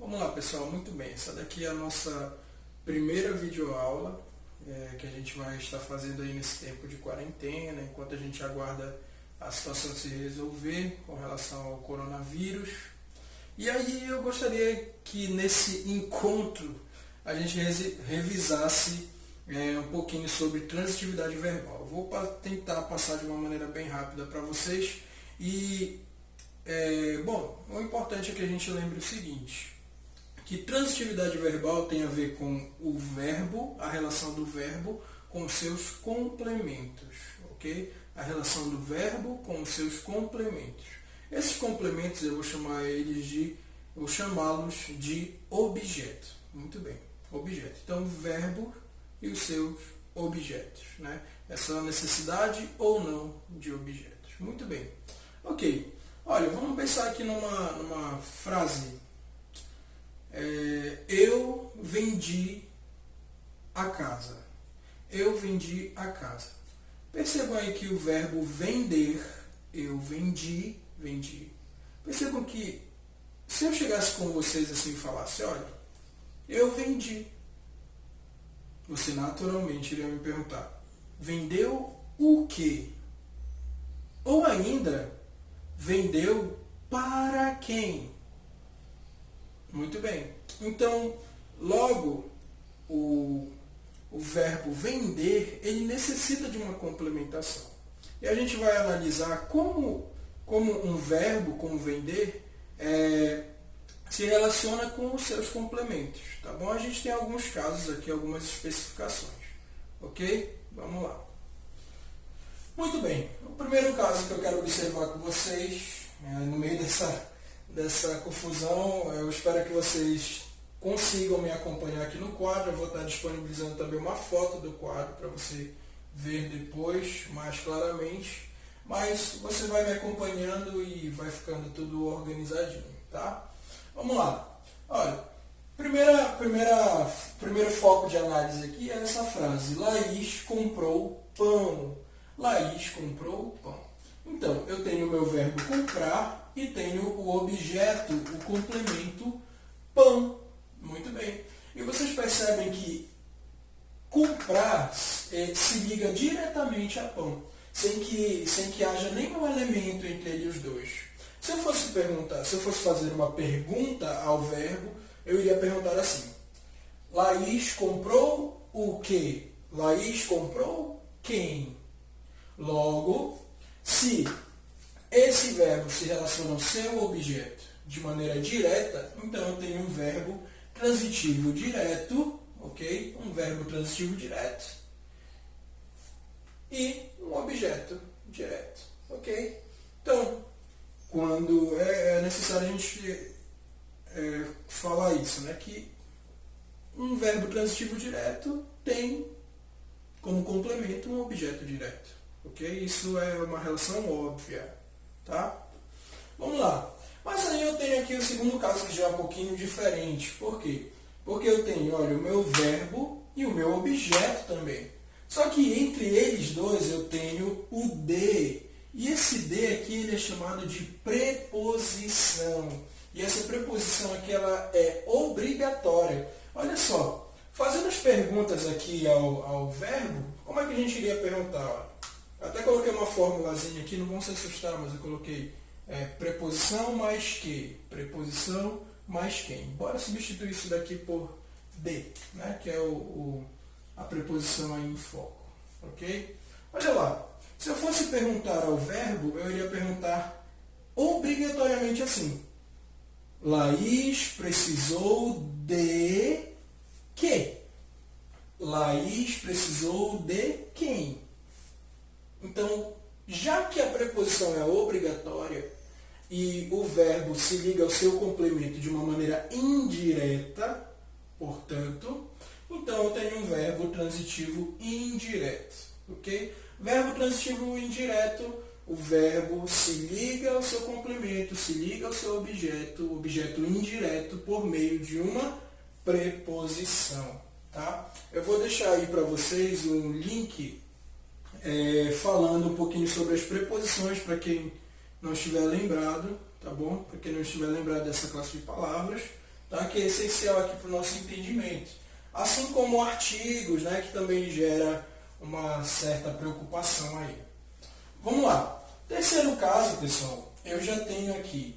Vamos lá, pessoal, muito bem. Essa daqui é a nossa primeira videoaula que a gente vai estar fazendo aí nesse tempo de quarentena, enquanto a gente aguarda a situação se resolver com relação ao coronavírus. E aí eu gostaria que nesse encontro a gente revisasse um pouquinho sobre transitividade verbal. Eu vou tentar passar de uma maneira bem rápida para vocês e, o importante é que a gente lembre o seguinte, que transitividade verbal tem a ver com o verbo, a relação do verbo com os seus complementos, ok? A relação do verbo com os seus complementos. Esses complementos eu vou chamá-los de objeto. Muito bem, objeto. Então, verbo e os seus objetos, né? Essa necessidade ou não de objetos. Muito bem. Ok. Olha, vamos pensar aqui numa frase. Eu vendi a casa. Eu vendi a casa. Percebam aí que o verbo vender, eu vendi. Percebam que se eu chegasse com vocês assim e falasse, olha, eu vendi, você naturalmente iria me perguntar, vendeu o quê? Ou ainda, vendeu para quem? Muito bem. Então, logo, o verbo vender, ele necessita de uma complementação. E a gente vai analisar como um verbo, como vender, se relaciona com os seus complementos. Tá bom? A gente tem alguns casos aqui, algumas especificações. Ok? Vamos lá. Muito bem. O primeiro caso que eu quero observar com vocês, no meio dessa confusão, eu espero que vocês consigam me acompanhar aqui no quadro. Eu vou estar disponibilizando também uma foto do quadro para você ver depois mais claramente. Mas você vai me acompanhando e vai ficando tudo organizadinho, tá? Vamos lá. Olha, primeiro foco de análise aqui é essa frase. Laís comprou pão. Laís comprou pão. Então, eu tenho o meu verbo comprar e tenho o objeto, o complemento pão. Muito bem. E vocês percebem que comprar se liga diretamente a pão, sem que haja nenhum elemento entre ele e os dois. Se eu fosse fazer uma pergunta ao verbo, eu iria perguntar assim, Laís comprou o quê? Laís comprou quem? Logo, se esse verbo se relaciona ao seu objeto de maneira direta, então eu tenho um verbo transitivo direto, ok? Um verbo transitivo direto e um objeto direto, ok? Então, quando é necessário a gente falar isso, né? Que um verbo transitivo direto tem como complemento um objeto direto, ok? Isso é uma relação óbvia, tá? Vamos lá. Mas aí eu tenho aqui o segundo caso que já é um pouquinho diferente. Por quê? Porque eu tenho, olha, o meu verbo e o meu objeto também. Só que entre eles dois eu tenho o de. E esse de aqui ele é chamado de preposição. E essa preposição aqui ela é obrigatória. Olha só, fazendo as perguntas aqui ao verbo, como é que a gente iria perguntar? Olha, até coloquei uma formulazinha aqui, não vão se assustar, mas eu coloquei preposição mais que. Preposição mais quem. Bora substituir isso daqui por de, né? Que é a preposição aí em foco. Ok? Olha lá. Se eu fosse perguntar ao verbo, eu iria perguntar obrigatoriamente assim. Laís precisou de quê? Laís precisou de quem? Então, já que a preposição é obrigatória e o verbo se liga ao seu complemento de uma maneira indireta, portanto, então eu tenho um verbo transitivo indireto, ok? Verbo transitivo indireto, o verbo se liga ao seu complemento, se liga ao seu objeto, objeto indireto, por meio de uma preposição, tá? Eu vou deixar aí para vocês um link falando um pouquinho sobre as preposições, para quem não estiver lembrado, tá bom? Para quem não estiver lembrado dessa classe de palavras, tá? Que é essencial aqui para o nosso entendimento. Assim como artigos, né? Que também gera uma certa preocupação aí. Vamos lá. Terceiro caso, pessoal, eu já tenho aqui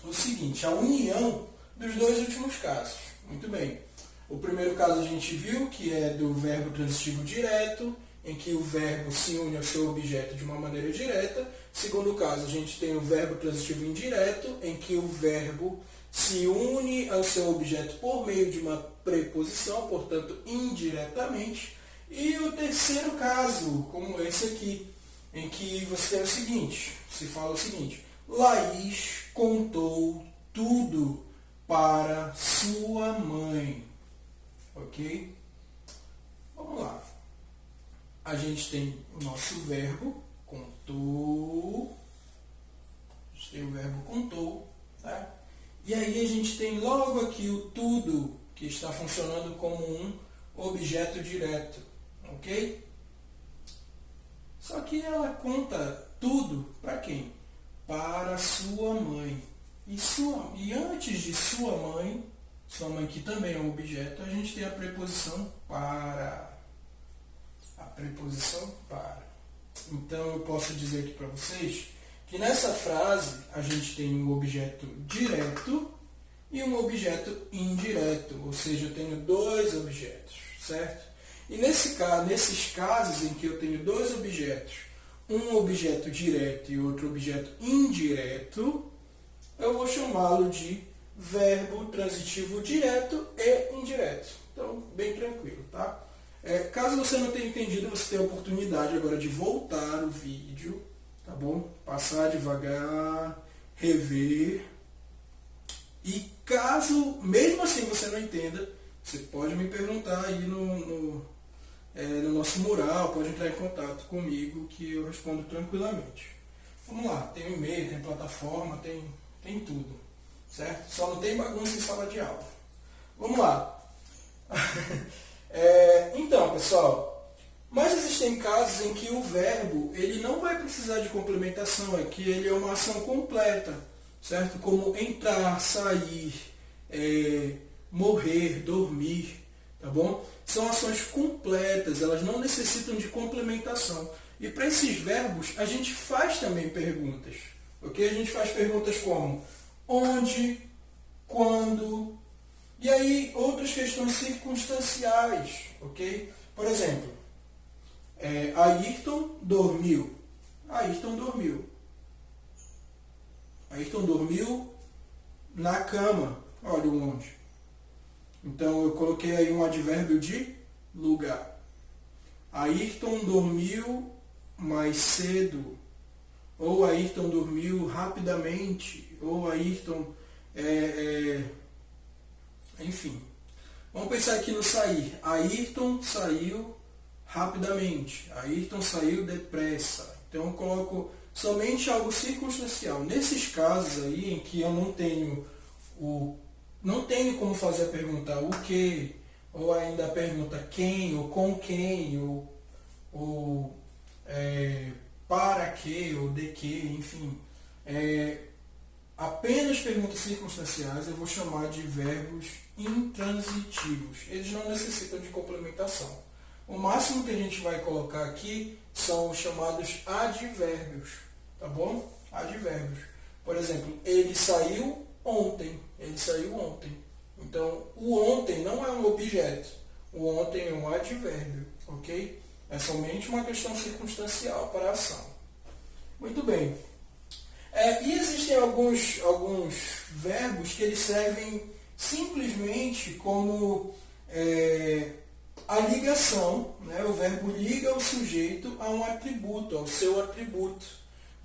o seguinte, a união dos dois últimos casos. Muito bem. O primeiro caso a gente viu que é do verbo transitivo direto, em que o verbo se une ao seu objeto de uma maneira direta. Segundo caso, a gente tem o verbo transitivo indireto, em que o verbo se une ao seu objeto por meio de uma preposição, portanto, indiretamente. E o terceiro caso, como esse aqui, em que você tem o seguinte, se fala o seguinte, Laís contou tudo para sua mãe. Ok? Vamos lá. A gente tem o nosso verbo, contou. A gente tem o verbo contou. Tá? E aí a gente tem logo aqui o tudo, que está funcionando como um objeto direto. Ok? Só que ela conta tudo para quem? Para sua mãe. E antes de sua mãe que também é um objeto, a gente tem a preposição para. A preposição para. Então eu posso dizer aqui para vocês que nessa frase a gente tem um objeto direto e um objeto indireto, ou seja, eu tenho dois objetos, certo? E nesses casos em que eu tenho dois objetos, um objeto direto e outro objeto indireto, eu vou chamá-lo de verbo transitivo direto e indireto. Então, bem tranquilo, tá? Caso você não tenha entendido, você tem a oportunidade agora de voltar o vídeo, tá bom? Passar devagar, rever. E caso, mesmo assim, você não entenda, você pode me perguntar aí no nosso mural, pode entrar em contato comigo que eu respondo tranquilamente. Vamos lá, tem e-mail, tem plataforma, tem tudo, certo? Só não tem bagunça em sala de aula. Vamos lá. Então, pessoal, mas existem casos em que o verbo ele não vai precisar de complementação, é que ele é uma ação completa, certo? Como entrar, sair, morrer, dormir, tá bom? São ações completas, elas não necessitam de complementação. E para esses verbos, a gente faz também perguntas, ok? A gente faz perguntas como onde, quando, e aí outras questões circunstanciais, ok? Por exemplo, Ayrton dormiu. Ayrton dormiu. Ayrton dormiu na cama. Olha o onde. Então eu coloquei aí um advérbio de lugar. Ayrton dormiu mais cedo. Ou Ayrton dormiu rapidamente. Ou Ayrton... Enfim. Vamos pensar aqui no sair. Ayrton saiu rapidamente. Ayrton saiu depressa. Então eu coloco somente algo circunstancial. Nesses casos aí em que eu não tenho como fazer a pergunta o que, ou ainda a pergunta quem, ou com quem, ou para que, ou de que, enfim. Apenas perguntas circunstanciais eu vou chamar de verbos intransitivos. Eles não necessitam de complementação. O máximo que a gente vai colocar aqui são os chamados advérbios, tá bom? Advérbios. Por exemplo, ele saiu ontem. Ele saiu ontem. Então, o ontem não é um objeto. O ontem é um advérbio, ok? É somente uma questão circunstancial para a ação. Muito bem. E existem alguns verbos que eles servem simplesmente como a ligação, né? O verbo liga o sujeito a um atributo, ao seu atributo.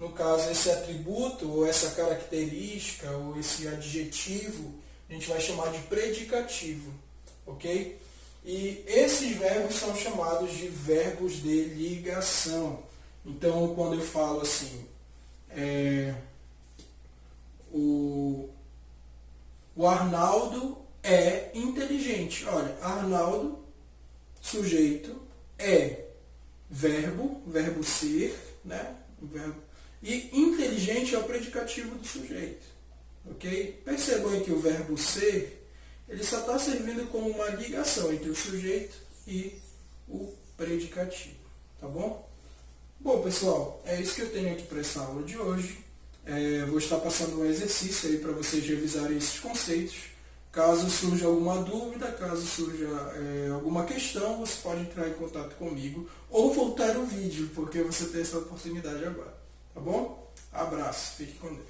No caso, esse atributo, ou essa característica, ou esse adjetivo, a gente vai chamar de predicativo, ok? E esses verbos são chamados de verbos de ligação. Então, quando eu falo assim, o Arnaldo é inteligente. Olha, Arnaldo, sujeito, verbo ser, né? E inteligente é o predicativo do sujeito. Ok? Percebam aí que o verbo ser, ele só está servindo como uma ligação entre o sujeito e o predicativo, tá bom? Bom, pessoal, é isso que eu tenho aqui para essa aula de hoje. Vou estar passando um exercício aí para vocês revisarem esses conceitos. Caso surja alguma dúvida, caso surja alguma questão, você pode entrar em contato comigo ou voltar o vídeo, porque você tem essa oportunidade agora, tá bom? Abraço, fique com Deus.